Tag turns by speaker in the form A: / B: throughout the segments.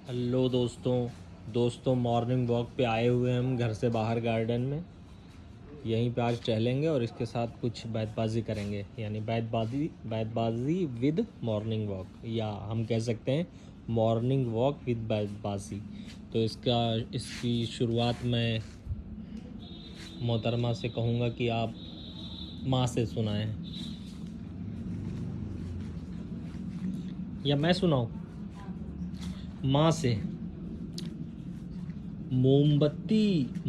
A: Hello दोस्तों morning walk पे आए हुए हैं हम घर से बाहर गार्डन में। यहीं पे आज टहलेंगे और इसके साथ कुछ बैतबाजी करेंगे, यानी बैतबाजी विद मॉर्निंग वॉक, या हम कह सकते हैं मॉर्निंग वॉक विद बैतबाजी। तो इसकी शुरुआत मैं मोहतरमा से कहूँगा कि आप माँ से सुनाएं, या मैं सुनाऊँ? माँ से। मोमबत्ती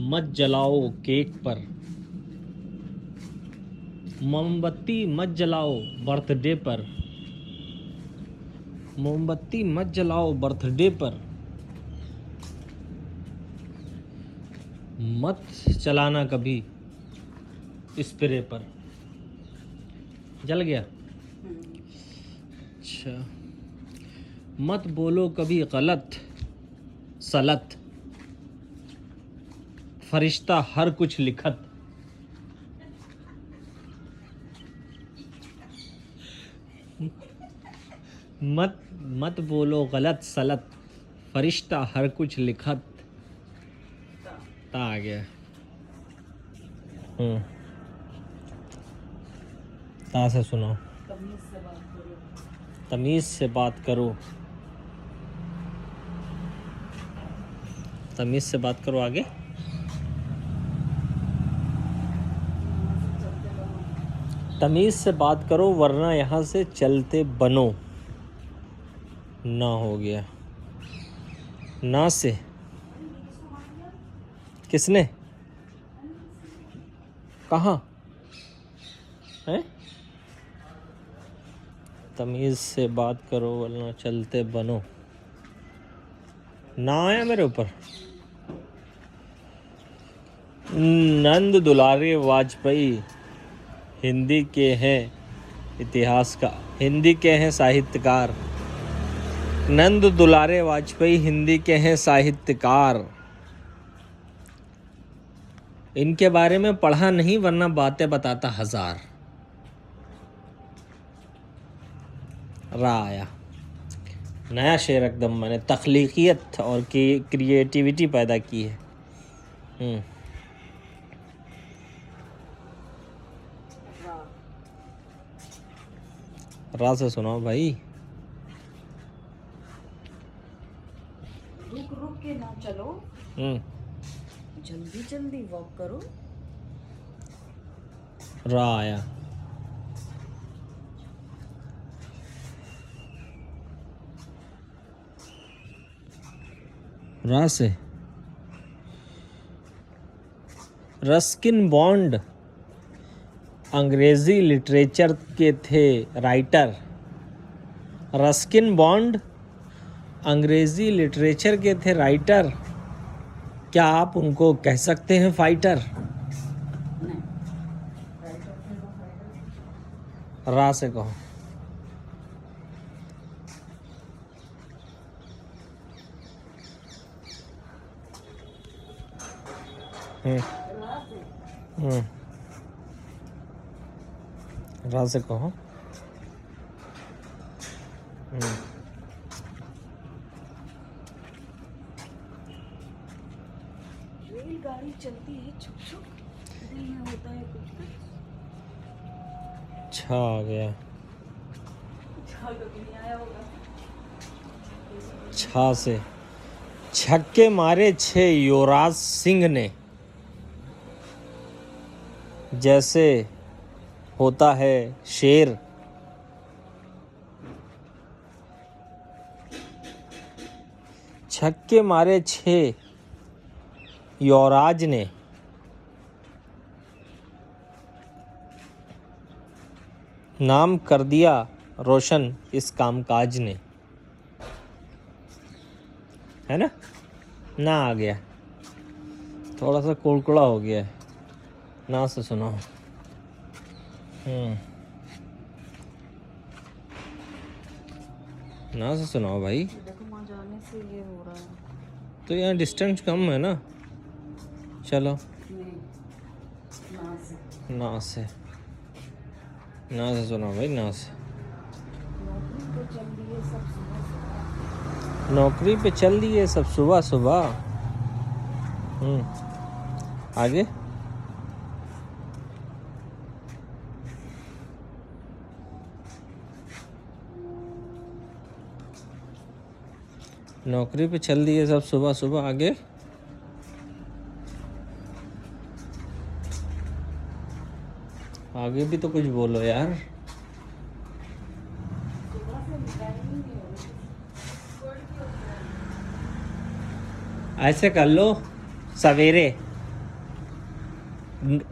A: मत जलाओ केक पर, मोमबत्ती मत जलाओ बर्थडे पर, मोमबत्ती मत जलाओ बर्थडे पर, मत चलाना कभी स्प्रे पर। जल गया? अच्छा। मत बोलो कभी गलत सलत, फरिश्ता हर कुछ लिखत। मत बोलो गलत सलत, फरिश्ता हर कुछ लिखत। ता आ गया। ता से सुनो। तमीज से बात करो, तमीज से बात करो। आगे तमीज से बात करो वरना यहाँ से चलते बनो। ना हो गया। ना से किसने? कहाँ है? तमीज से बात करो वरना चलते बनो। ना आया मेरे ऊपर। नंद दुलारे वाजपेयी हिंदी के हैं इतिहास का, हिंदी के हैं साहित्यकार। नंद दुलारे वाजपेयी हिंदी के हैं साहित्यकार। इनके बारे में पढ़ा नहीं वरना बातें बताता हजार। रा आया। नया शेर एकदम, मैंने तख्लीकियत और क्रिएटिविटी पैदा की है। रा से सुनाओ भाई।
B: रुक रुक के ना चलो, जल्दी जल्दी वॉक करो।
A: रा आया। रा से रस्किन बॉन्ड अंग्रेजी लिटरेचर के थे राइटर। रस्किन बॉन्ड अंग्रेजी लिटरेचर के थे राइटर। क्या आप उनको कह सकते हैं फाइटर? रा से कहो। रा से कहो।
B: रेलगाड़ी चलती है छुक छुक, दिल में होता है कुछ कुछ।
A: छा आ गया। छा से छक्के मारे 6 युवराज सिंह ने, जैसे होता है शेर। छक्के मारे 6 युवराज ने, नाम कर दिया रोशन इस कामकाज ने। है ना? ना आ गया, थोड़ा सा कुड़कुड़ा हो गया है। ना से सुनो। ना से सुनाओ भाई।
B: देखो वहाँ जाने से ये हो रहा है।
A: तो यहाँ डिस्टेंस कम है ना। चलो ना से सुनाओ भाई। ना से
B: नौकरी तो चल रही है सब सुबह से।
A: नौकरी पे चल दिए सब सुबह सुबह। आगे नौकरी पे चल दिए सब सुबह सुबह। आगे आगे भी तो कुछ बोलो यार। ऐसे कर लो सवेरे।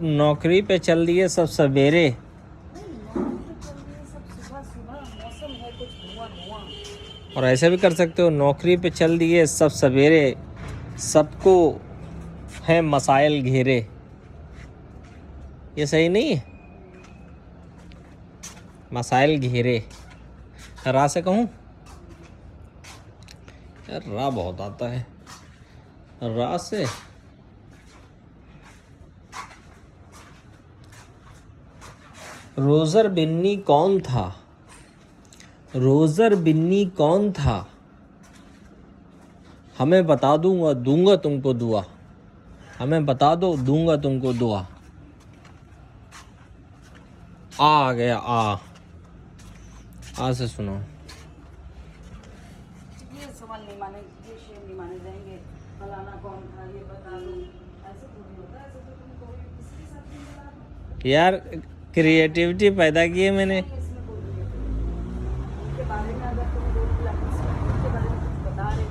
A: नौकरी पे चल दिए सब सवेरे। और ऐसे भी कर सकते हो, नौकरी पे चल दिए सब सवेरे, सबको है मसाइल घेरे। ये सही नहीं है? मसाइल घेरे। रा से कहूँ यार, रा बहुत आता है। रा से रोजर बिन्नी कौन था? रोजर बिन्नी कौन था? हमें बता दूंगा, दूंगा तुमको दुआ। हमें बता दो, दूंगा तुमको दुआ। आ गया आ से सुनो।
B: ये सवाल नहीं माने, ये शेर नहीं माने जाएंगे। फलाना कौन था ये बता दो, ऐसे थोड़ी होता है। ऐसे तो तुम कोई किसी के साथ नहीं बता दो।
A: यार क्रिएटिविटी पैदा की है मैंने।
B: इसमें कोई नहीं है। उनके बारे में अगर तुम बोल दिया, उनके बारे में कुछ बता रहे।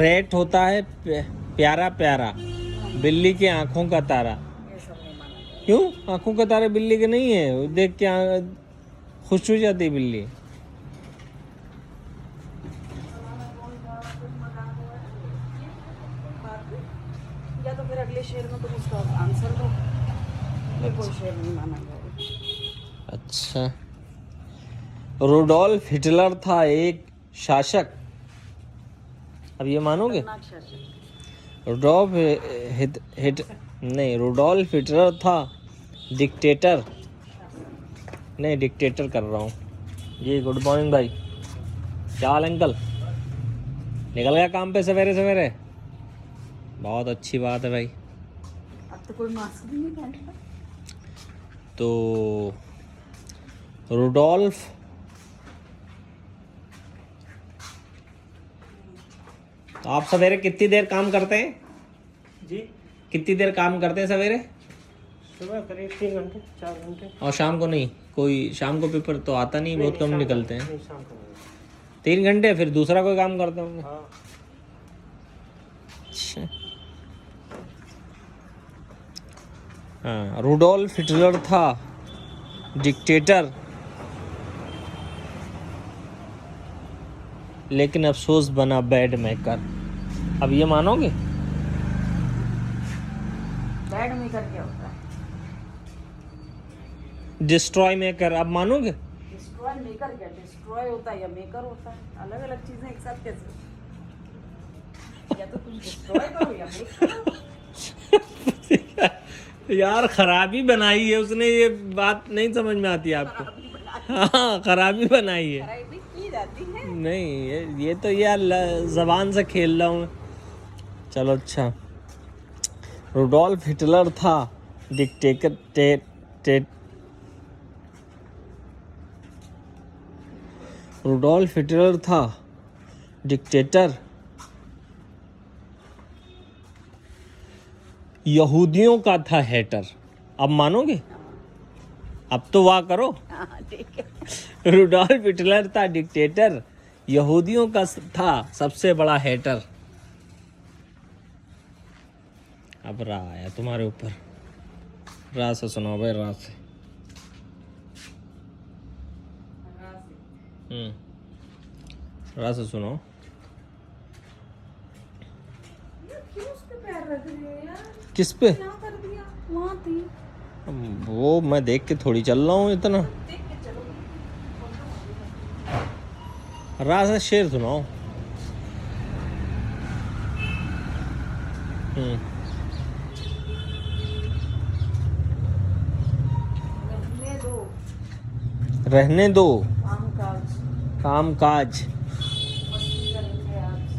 A: रेट होता है प्यारा प्यारा, बिल्ली की आंखों का तारा।
B: ये सब नहीं माना जाएगा।
A: क्यों? आंखों का तारा बिल्ली के नहीं है? वो देख के खुश हो जाती बिल्ली।
B: या तो फिर अगले शेर में तुम उसका आंसर दो। ये कोई शेर नहीं माना जाएगा।
A: अच्छा, रुडोल्फ हिटलर था एक शासक। अब ये मानोगे?
B: खतरनाक शासक।
A: रुडोल्फ हिटलर था डिक्टेटर। नहीं, डिक्टेटर कर रहा हूँ। जी गुड मॉर्निंग भाई, क्या हाल अंकल? निकल गया काम पे सवेरे सवेरे? बहुत अच्छी बात है भाई।
B: अब तो कोई मास्क भी नहीं पहनता।
A: तो रुडोल्फ तो आप सवेरे कितनी देर काम करते हैं
C: जी?
A: कितनी देर काम करते हैं सवेरे?
C: सुबह करीब 3 घंटे 4 घंटे।
A: और शाम को नहीं? कोई शाम को पेपर तो आता नहीं, बहुत कम निकलते हैं।
C: नहीं, शाम को नहीं।
A: 3 घंटे, फिर दूसरा कोई काम करते होंगे?
C: हाँ।
A: अच्छा। हाँ, रुडोल्फ हिटलर था डिक्टेटर, लेकिन अफसोस बना बैड मेकर। अब ये मानोगे?
B: बैड मेकर क्या होता है?
A: Destroy maker. अब मानोगे?
B: डिस्ट्रॉय मेकर क्या? डिस्ट्रॉय होता है या मेकर होता है? अलग अलग चीजें एक साथ कैसे? या तो तुम डिस्ट्रॉय करो या मेक करो।
A: यार खराबी बनाई है उसने, ये बात नहीं समझ में आती आपको? हाँ, खराबी बनाई है।
B: खराबी की जाती है।
A: नहीं, ये तो यार जबान से खेल रहा हूँ। चलो अच्छा, रुडोल्फ हिटलर था रुडोल्फ हिटलर था डिक्टेटर, यहूदियों का था हेटर। अब मानोगे? अब तो वाह करो।
B: हाँ ठीक है।
A: रुडोल्फ हिटलर था डिक्टेटर, यहूदियों का था सबसे बड़ा हेटर। अब रा आया तुम्हारे ऊपर। रा से सुनाओ भाई, रा से। रा से सुनो।
B: क्यों उस पे पैर रख रही है यार?
A: किस पे?
B: क्या कर दिया? वहाँ थी।
A: वो मैं देख के थोड़ी चल रहा हूँ इतना।
B: देख के चलो।
A: रा से शेर सुनाओ।
B: रहने दो
A: रहने दो
B: काम काज,
A: काम काज,
B: मस्ती करेंगे आज।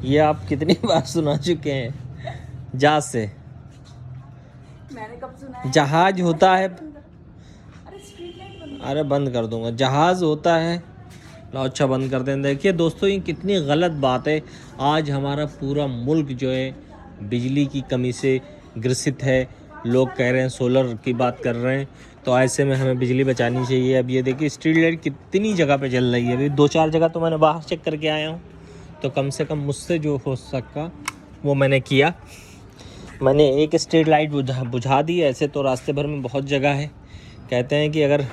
A: ये आप कितनी बार सुना चुके हैं जहाज से।
B: मैंने कब सुना है?
A: जहाज होता है,
B: अरे स्ट्रीट लाइट बंद
A: अरे बंद कर दूंगा, जहाज होता है। लो अच्छा बंद कर दें। देखिए दोस्तों, ये कितनी गलत बात है। आज हमारा पूरा मुल्क जो है बिजली की कमी से ग्रसित है। लोग कह रहे हैं, सोलर की बात कर रहे हैं, तो ऐसे में हमें बिजली बचानी चाहिए। अब ये देखिए स्ट्रीट लाइट कितनी जगह पे जल रही है। अभी 2-4 जगह तो मैंने बाहर चेक करके आया हूँ, तो कम से कम मुझसे जो हो सका वो मैंने किया। मैंने एक स्ट्रीट लाइट बुझा दी। ऐसे तो रास्ते भर में बहुत जगह है। कहते हैं कि अगर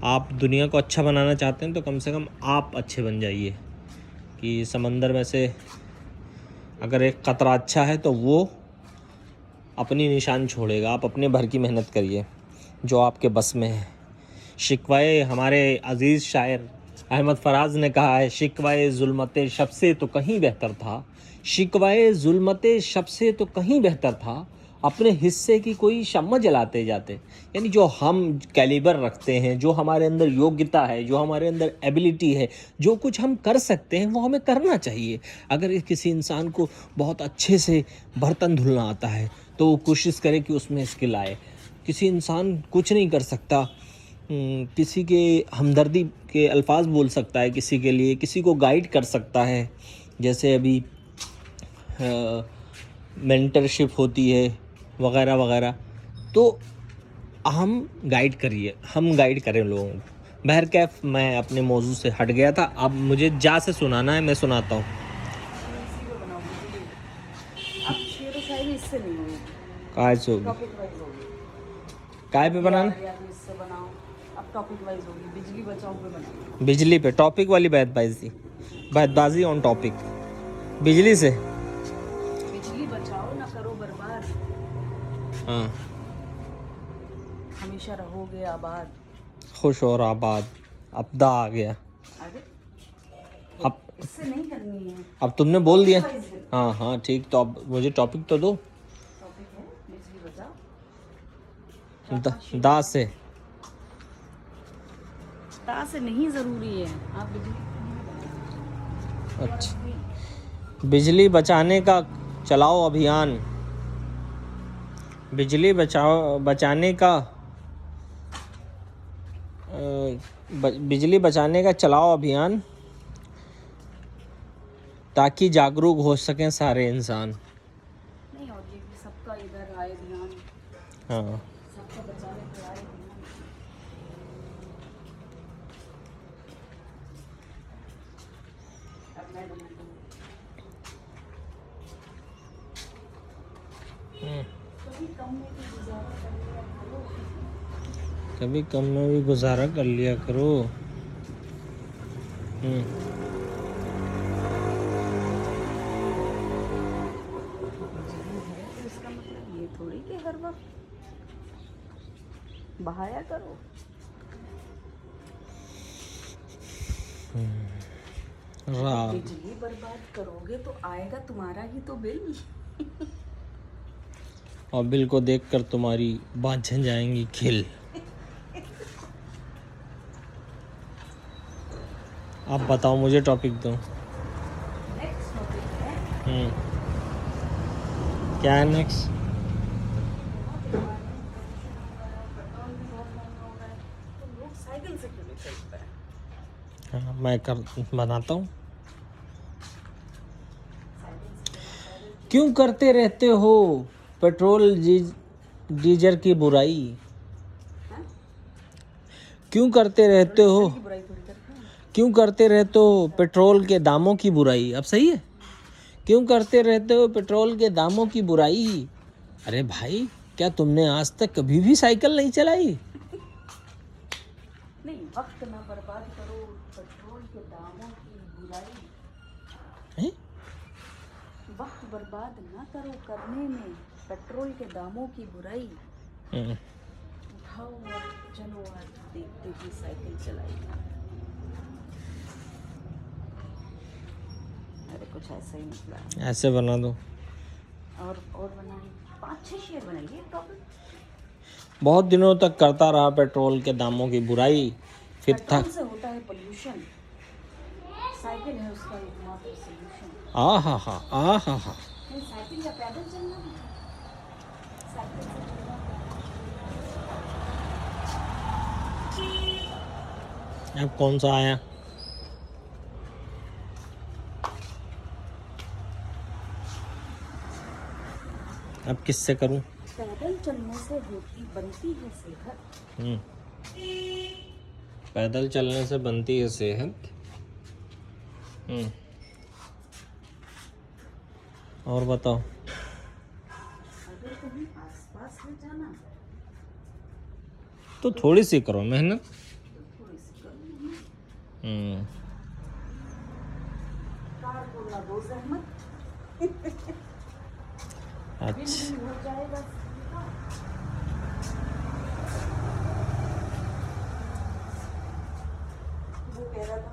A: आप दुनिया को अच्छा बनाना चाहते हैं तो कम से कम आप अच्छे बन जाइए। कि समंदर में से अगर एक कतरा अच्छा है तो वो अपनी निशान छोड़ेगा। आप अपने भर की मेहनत करिए जो आपके बस में है। शिकवाए, हमारे अज़ीज़ शायर अहमद फराज ने कहा है, शिकवाए ज़ुल्मते शब से तो कहीं बेहतर था, शिकवाए ज़ुल्मते शब से तो कहीं बेहतर था, अपने हिस्से की कोई शम्मा जलाते जाते। यानी जो हम कैलिबर रखते हैं, जो हमारे अंदर योग्यता है, जो हमारे अंदर एबिलिटी है, जो कुछ हम कर सकते हैं वो हमें करना चाहिए। अगर किसी इंसान को बहुत अच्छे से बर्तन धुलना आता है तो वो कोशिश करे कि उसमें स्किल आए। किसी इंसान कुछ नहीं कर सकता, किसी के हमदर्दी के अल्फाज बोल सकता है, किसी के लिए, किसी को गाइड कर सकता है। जैसे अभी मेंटरशिप होती है वगैरह वगैरह, तो हम गाइड करिए, हम गाइड करें लोगों को। बहरकैफ मैं अपने मौजू से हट गया था। अब मुझे जा से सुनाना है, मैं सुनाता हूँ।
B: इसी को बनाओ बिजली। अब शेर व शायरी इससे नहीं होगी,
A: काय से होगी,
B: टॉपिक वाइज होगी।
A: काय पे बनाना,
B: या तो इससे बनाओ। अब टॉपिक वाइज होगी, बिजली बचाओ पे बनाओ।
A: बिजली पे टॉपिक वाली बैतबाजी ऑन टॉपिक, बिजली से।
B: बिजली बचाओ ना करो बर्बाद,
A: हाँ,
B: हमेशा रहोगे आबाद।
A: खुश और आबाद। आपदा आ गया।
B: अरे
A: अब
B: इससे नहीं करनी है।
A: अब तुमने बोल दिया। हाँ हाँ ठीक, तो अब मुझे टॉपिक तो दो।
B: टॉपिक है बिजली बचाओ।
A: दा से।
B: ता से नहीं जरूरी है, आप बिजली
A: अच्छा, बिजली बचाने का चलाओ अभियान। बिजली बचाने का बिजली बचाने का चलाओ अभियान, ताकि जागरूक हो सकें सारे इंसान।
B: नहीं, और ये भी सबका इधर आए ध्यान,
A: हाँ,
B: सबका बचाने पे आए ध्यान। अब मैं बनाती हूँ। कभी कम में भी गुजारा कर लिया करो।
A: कभी कम में भी गुजारा कर लिया करो।
B: बिजली है तो इसका मतलब ये थोड़ी कि हर वक्त बहाया करो। बिजली बर्बाद करोगे तो आएगा तुम्हारा ही तो बिल।
A: और बिल को देखकर तुम्हारी बाँझें जाएंगी खिल। आप बताओ, मुझे टॉपिक दो।
B: नेक्स्ट टॉपिक है
A: क्या है नेक्स्ट?
B: तो लोग साइकिल से क्यों नहीं चलते हैं?
A: हाँ, मैं बनाता हूँ। क्यों करते रहते हो पेट्रोल डीजल की बुराई?
B: हाँ?
A: क्यों करते रहते हो,
B: की बुराई थोड़ी करते हैं।
A: क्यों करते रहते हो पेट्रोल के दामों की बुराई? अब सही है। क्यों करते रहते हो पेट्रोल के दामों की बुराई? अरे भाई, क्या तुमने आज तक कभी भी साइकिल नहीं चलाई?
B: नहीं, वक्त ना बर्बाद करो पेट्रोल के दामों की बुराई।
A: हैं?
B: वक्त बर्बाद ना करो करने में पेट्रोल के दामों की बुराई। उठाओ और चलो आज देखते कि साइकिल चलाई। अरे कुछ ऐसा ही निकला है।
A: ऐसे बना दो।
B: और बनाइए, 5-6 शेयर बनाइए टॉपिक।
A: बहुत दिनों तक करता रहा पेट्रोल के दामों की बुराई, फिर
B: पेट्रोल
A: थक।
B: से होता है पोल्यूशन, साइकिल है उसका एकमात्र सोल्यूशन।
A: आ हा हा, आ हा हा।
B: नहीं, साइकिल या पैदल चलना है। साइकिल से चलना है।
A: अब कौन सा आया? अब किससे करूं?
B: पैदल चलने से बनती है सेहत।
A: पैदल चलने से बनती है सेहत। और बताओ।
B: अगर कहीं आसपास है जाना
A: तो थोड़ी सी करो मेहनत।
B: तो थोड़ी सी करो। कार को ना दो जहमत,
A: अच्छा,
B: हो जाएगा। वो कह रहा था,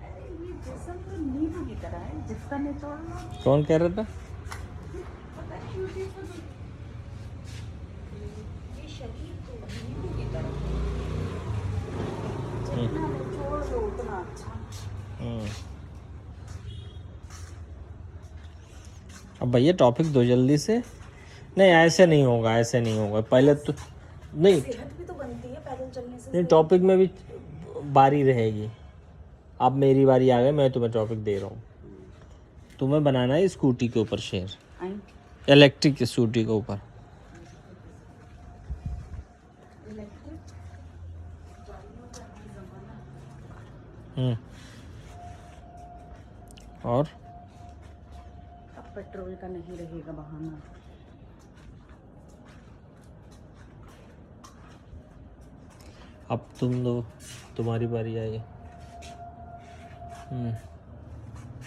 B: अरे ये जिस्म तो नींबू की तरह है, जिसका निचोड़ना
A: कौन कह रहा था?
B: पता नहीं यूट्यूब पर ये शरीर तो नींबू की तरह, जितना निचोड़ लो उतना अच्छा।
A: अब भैया टॉपिक दो जल्दी से। नहीं ऐसे नहीं होगा, ऐसे नहीं होगा। पहले तो नहीं,
B: सेहत भी तो बनती है पैदल चलने से।
A: नहीं टॉपिक में भी बारी रहेगी। अब मेरी बारी आ गई, मैं तुम्हें टॉपिक दे रहा हूँ। तुम्हें बनाना है स्कूटी के ऊपर शेयर,
B: आई
A: इलेक्ट्रिक स्कूटी के ऊपर।
B: इलेक्ट्रिक
A: और
B: अब पेट्रोल का नहीं रहेगा बहाना।
A: अब तुम दो, तुम्हारी बारी आई है।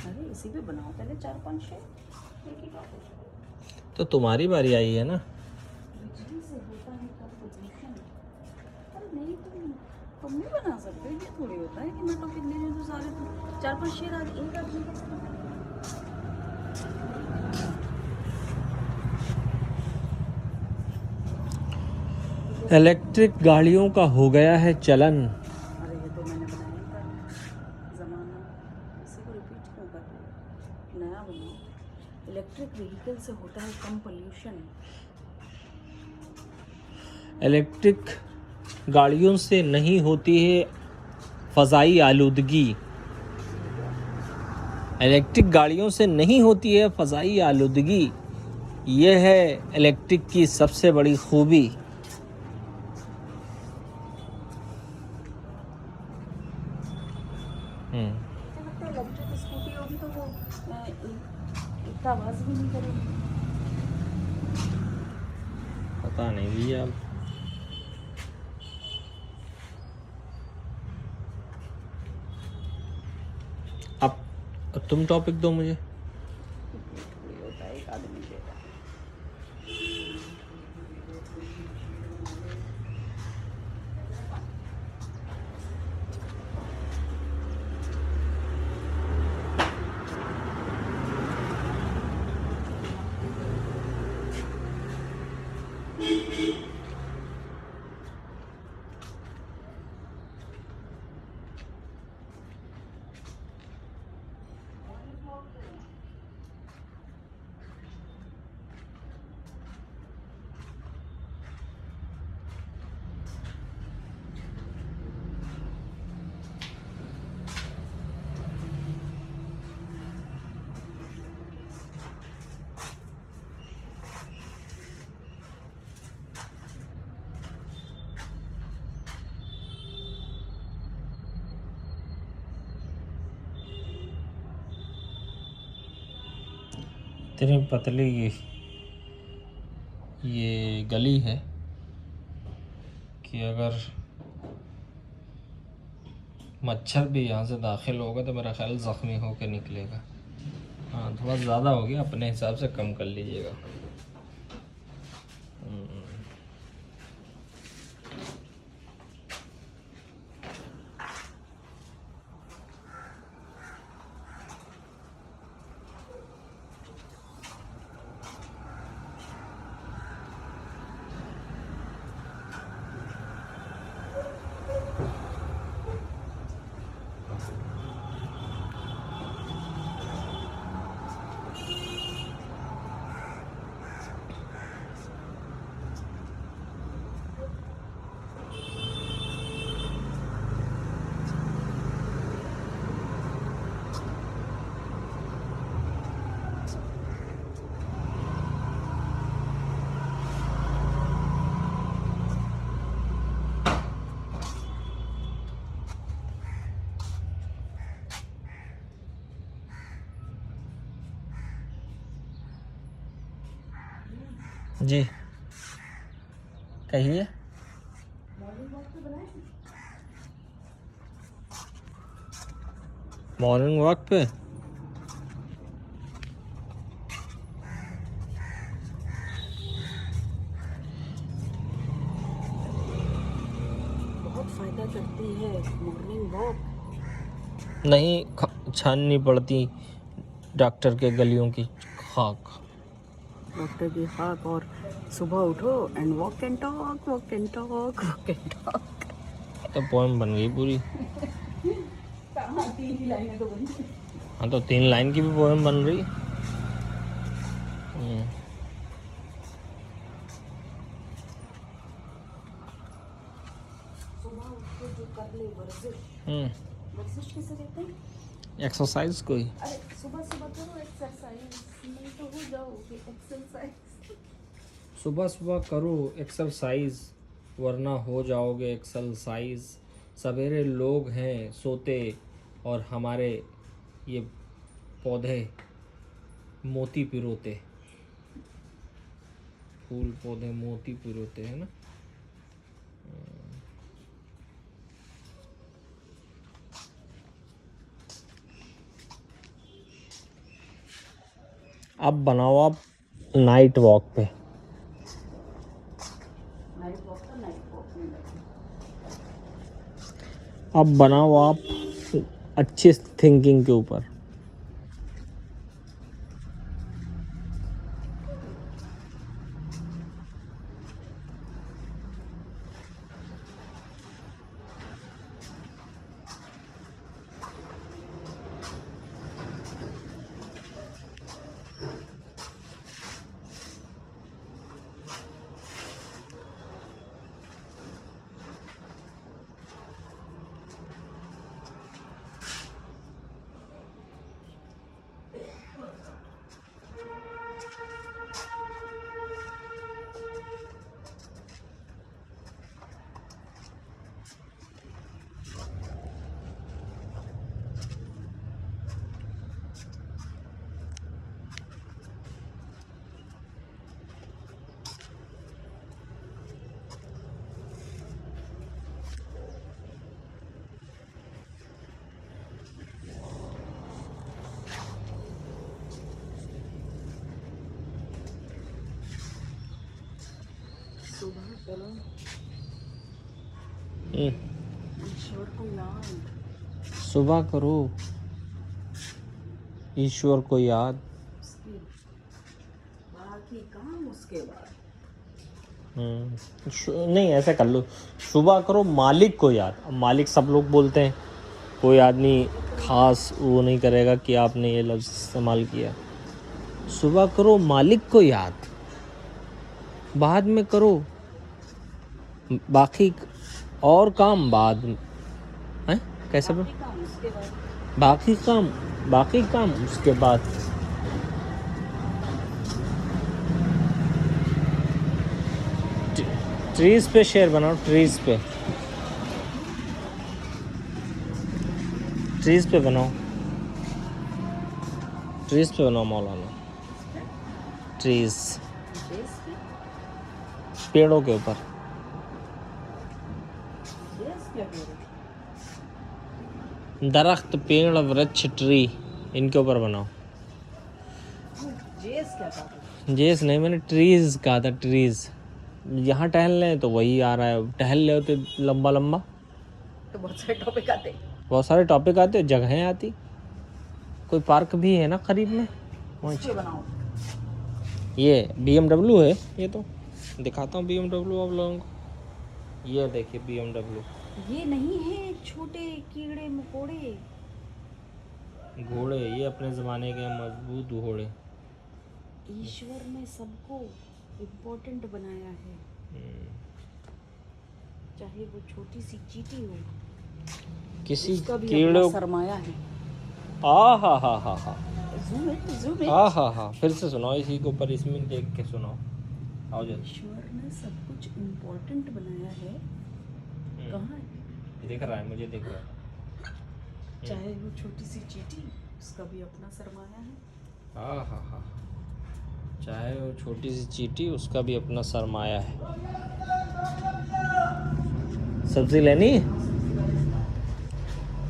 B: अरे इसी पे बनाओ पहले 4-5 शेर एक ही टॉपिक।
A: तो तुम्हारी बारी आई है ना।
B: बिजली से होता है कंपोजिशन। अरे नहीं, तुम नहीं बना सकते। ये थोड़ी होता है कि मैं टॉपिक ले लूँ तो सारे 4-5 शेर आज एक आदमी कैसे बना।
A: इलेक्ट्रिक गाड़ियों का हो गया है चलन।
B: अरे ये तो मैंने बनाया ही था। ज़माना इसी को रिपीट क्यों कर रहे हो? नया बनाओ। इलेक्ट्रिक व्हीकल से होता है कम पोल्यूशन।
A: इलेक्ट्रिक गाड़ियों से नहीं होती है फ़ज़ाई आलूदगी। इलेक्ट्रिक गाड़ियों से नहीं होती है फ़ज़ाई आलूदगी। यह है इलेक्ट्रिक की सबसे बड़ी खूबी।
B: लगता है इलेक्ट्रिक स्कूटी होगी तो वो इतना आवाज़ भी नहीं करेगी।
A: पता नहीं भैया। अब तुम टॉपिक दो मुझे।
B: ये होता है एक आदमी देगा।
A: इतनी पतली ये गली है कि अगर मच्छर भी यहाँ से दाखिल होगा तो मेरा ख्याल ज़ख्मी होकर निकलेगा। हाँ थोड़ा ज़्यादा हो गया, अपने हिसाब से कम कर लीजिएगा। जी कहिए।
B: मॉर्निंग वॉक पे बनाए थे?
A: मॉर्निंग वॉक पे
B: बहुत फायदा करती है मॉर्निंग वॉक।
A: नहीं छाननी पड़ती डॉक्टर के गलियों की खाक।
B: डॉक्टर की खाक। और सुबह उठो and walk and talk, walk and talk, walk and talk.
A: तो पोएम बन गई पूरी।
B: कहाँ 3 ही लाइनें तो बनी।
A: हाँ तो 3 लाइन की भी पोएम बन रही।
B: सुबह उठ के जो कर ले वर्जिश, वर्जिश किसे कहते हैं?
A: एक्सरसाइज कोई।
B: अरे सुबह सुबह करो एक्सरसाइज, नहीं तो हो जाओगे एक्सरसाइज।
A: सुबह सुबह करो एक्सरसाइज वरना हो जाओगे एक्सरसाइज। सवेरे लोग हैं सोते और हमारे ये पौधे मोती पिरोते। फूल पौधे मोती पिरोते हैं ना। अब बनाओ आप नाइट वॉक पे।
B: नाइट वॉक तो नाइट वॉक में लगे।
A: अब बनाओ आप अच्छी थिंकिंग के ऊपर।
B: सुबह करो ईश्वर को याद,
A: सुबह करो ईश्वर को याद,
B: उसके बाकी काम उसके बाद।
A: नहीं ऐसे कर लो। सुबह करो मालिक को याद। अब मालिक सब लोग बोलते हैं, कोई आदमी खास वो नहीं करेगा कि आपने ये लफ्ज़ इस्तेमाल किया। सुबह करो मालिक को याद, बाद में करो बाकी और काम बाद में। हैं कैसे बोल?
B: बाकी काम उसके बाद।
A: बाकी काम उसके बाद। ट्रीज पे शेयर बनाओ। ट्रीज पे बनाओ मौलाना। ट्रीज
B: बेस पे,
A: पेड़ों के ऊपर।
B: बेस क्या कह रहे?
A: दरख्त पेड़ वृक्ष ट्री इनके ऊपर बनाओ।
B: जेस क्या कह रहे?
A: जेस नहीं मैंने ट्रीज कहा था। ट्रीज यहाँ टहल लें तो वही आ रहा है। टहल ले होते लंबा
B: तो बहुत सारे टॉपिक आते।
A: बहुत सारे टॉपिक आते, जगहें आती। कोई पार्क भी है ना करीब में वहाँ।
B: इसके बनाओ।
A: ये BMW है। ये तो दिखाता हूँ BMW आप लोगों को। ये देखिए BMW।
B: ये नहीं है छोटे कीड़े मकोड़े,
A: घोड़े ये अपने ज़माने के मजबूत घोड़े।
B: ईश्वर ने सबको इम्पोर्टेंट बनाया है, चाहे वो छोटी सी चींटी हो,
A: किसी
B: उसका भी
A: कीड़ों
B: अपना सरमाया है।
A: हा
B: Zoom it.
A: हा फिर से सुनाओ इसी के ऊपर, इसमें देख के सुनाओ। आओ जल्दी।
B: ईश्वर ने सब कुछ इम्पोर्टेंट बनाया है। कहाँ है?
A: दिख रहा है, मुझे दिख रहा है।
B: चाहे वो छोटी सी चींटी, उसका भी अपना सरमाया है।
A: हा चाहे वो छोटी सी चींटी, उसका भी अपना सरमाया है। सब्जी लेनी है?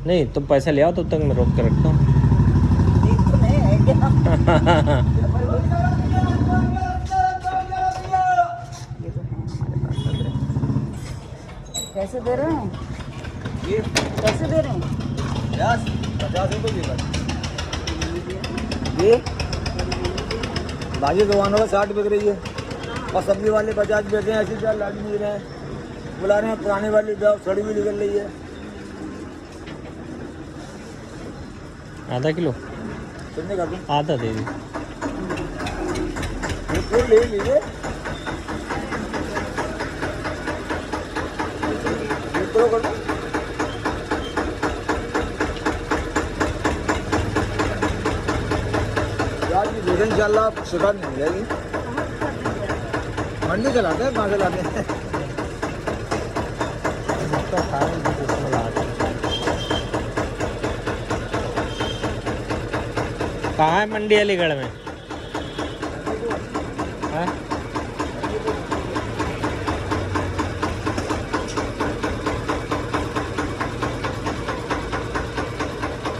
A: नहीं तुम पैसा ले आओ, तब तक मैं रोक कर रखता हूँ।
B: नहीं है क्या? ये तो है हमारे पास अदरक। कैसे दे रहे हैं
D: ये
B: कैसे दे रहे हैं
D: 50 रुपये की ये भाजी दुकानों का 60 बिक रही है और सब्जी वाले 50 बेच रहे हैं। ऐसी क्या लाज नहीं रहे हैं, बुला रहे हैं पुराने वाली जाओ, सड़ी भी निकल रही है।
A: आधा किलो
D: कितने का दूं?
A: आधा दे दी।
D: फिर ले लीजिए। कर दो। प्याज की देखें इंशाल्लाह शिकायत नहीं जाएगी। मंडी चलाते हैं, कहाँ चलाते हैं?
A: कहाँ है मंडी अलीगढ़ में? हाँ?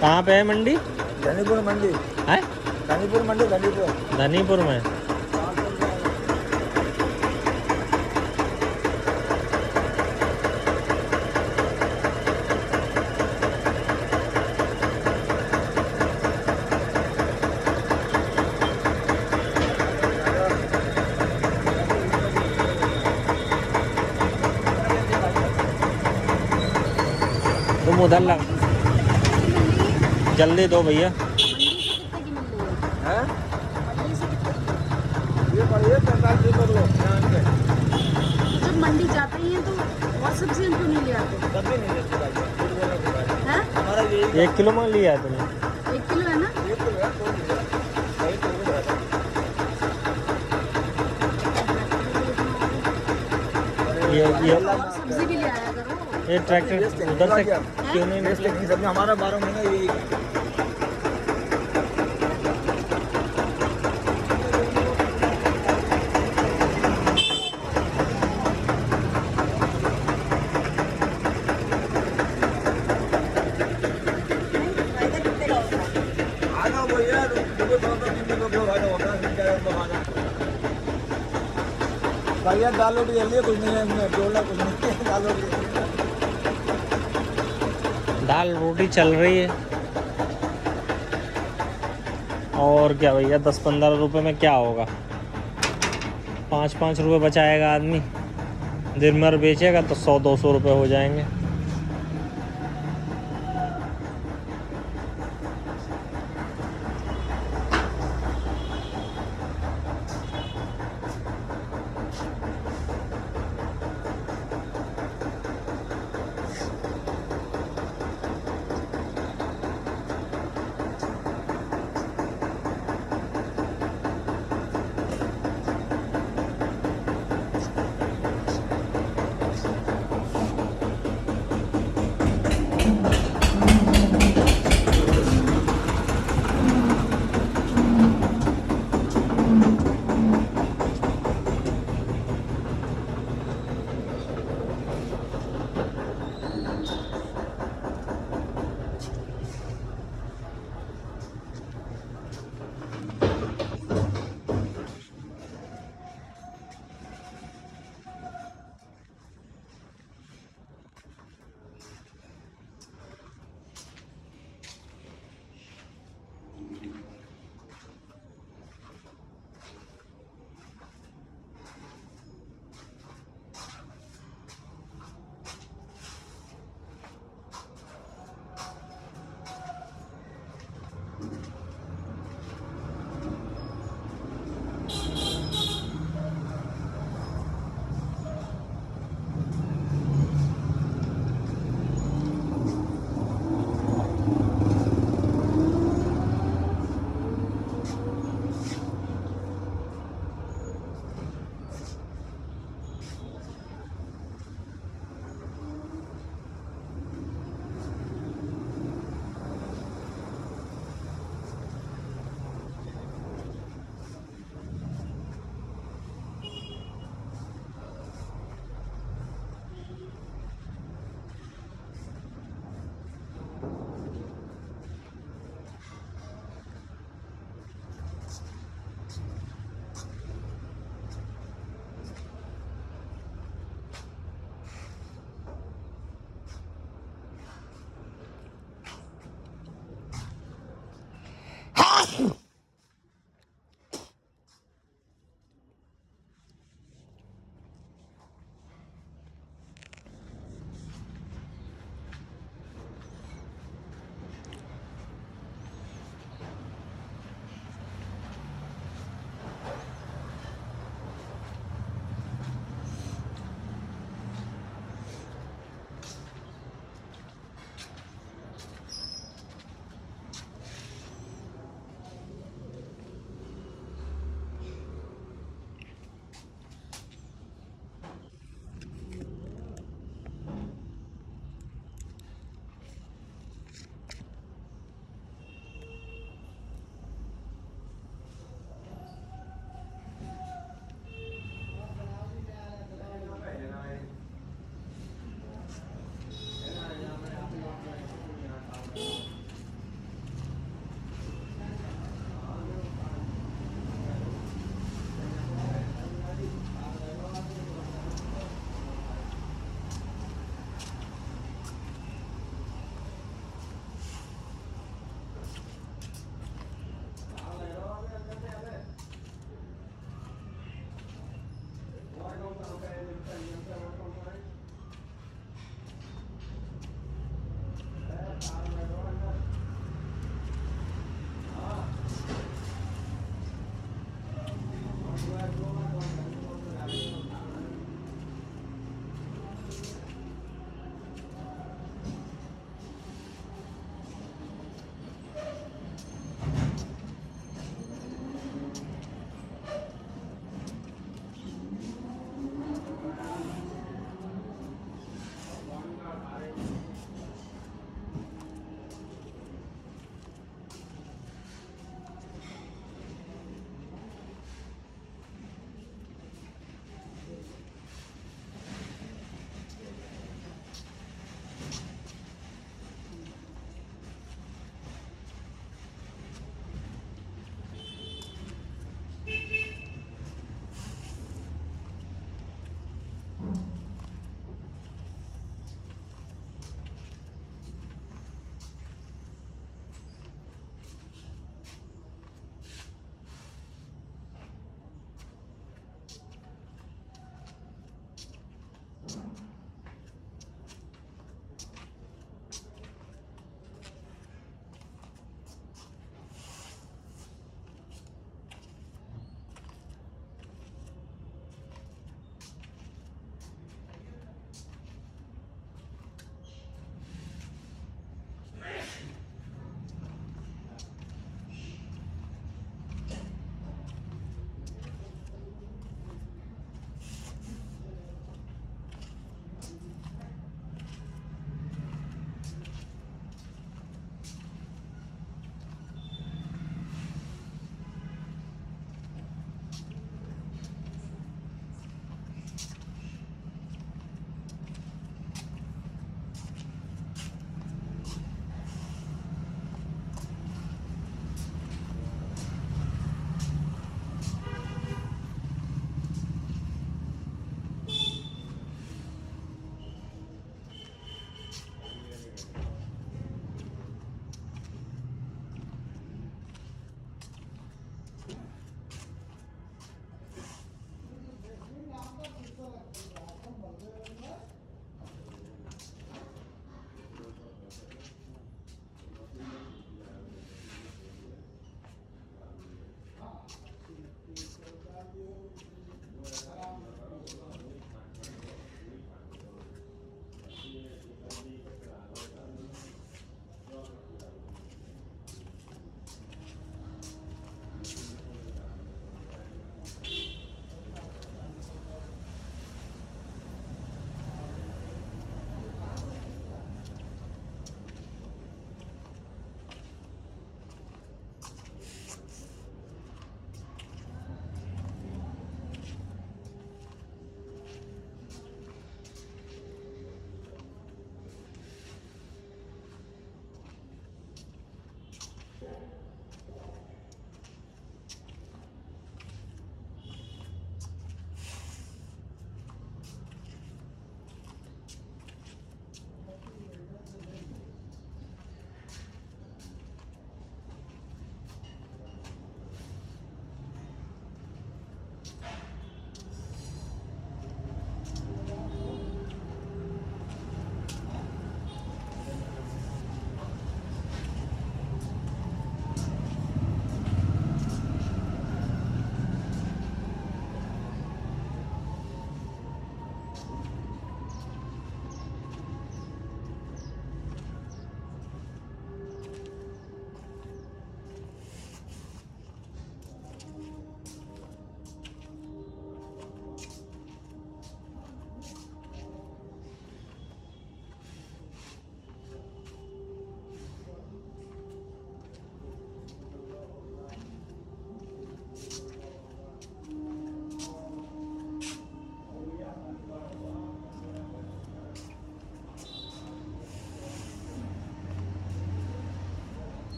A: कहाँ पे है मंडी?
D: धनीपुर मंडी
A: है?
D: धनीपुर मंडी धनीपुर।
A: धनीपुर में। तुम उधर लग, जल्दी दो भैया।
D: हैं? ये पड़िए 45 रुपये किलो ध्यान से।
B: जब मंडी जाते ही हैं तो और सब्जी क्यों नहीं ले आते
D: कभी नहीं लेते भाई, झूठ बोलने के बाद।
B: हैं?
D: हमारा यही
A: 1 किलो में लिया है तुमने?
B: 1 किलो है ना?
D: ये तो है, कोई नहीं है। वही तो है।
A: ये
B: और सब्जी भी ले आया करो।
A: ये ट्रैक्टर उधर से क्यों नहीं
D: बेस्ट
A: निकले?
D: लेकिन सब्जी हमारा 12 महीना यही है। आना भैया, देखो थोड़ा सा भाई होगा, भैया दाल रोटी जल्दी कुछ नहीं है इसमें, जोड़ना कुछ नहीं है, दाल रोटी।
A: दाल रोटी चल रही है। और क्या भैया, 10-15 रुपए में क्या होगा? 5-5 रुपए बचाएगा आदमी। दिन भर बेचेगा तो 100-200 रुपए हो जाएंगे।